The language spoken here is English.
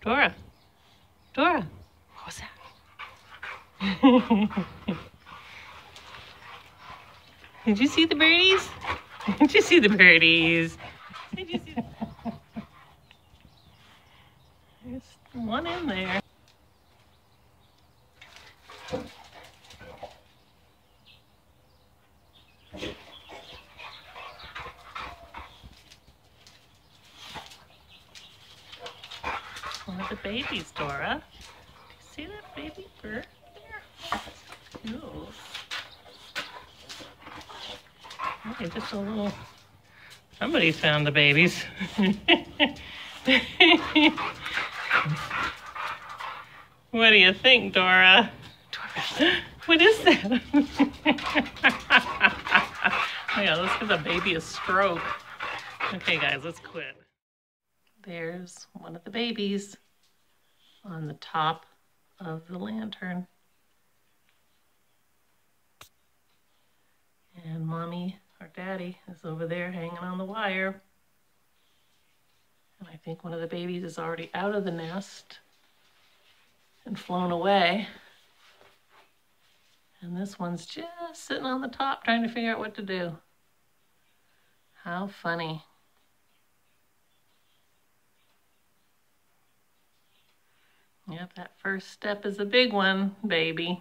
Dora. Dora. What was that? Did you see the birdies? Did you see the birdies? Did you see the... There's one in there. One of the babies, Dora. Do you see that baby bird there? Cool. Okay, just a little... Somebody's found the babies. What do you think, Dora? Dora, what is that? Oh yeah, let's give the baby a stroke. Okay, guys, let's quit. There's one of the babies on the top of the lantern. And Mommy or Daddy is over there hanging on the wire. And I think one of the babies is already out of the nest and flown away. And this one's just sitting on the top trying to figure out what to do. How funny. Yep, that first step is a big one, baby.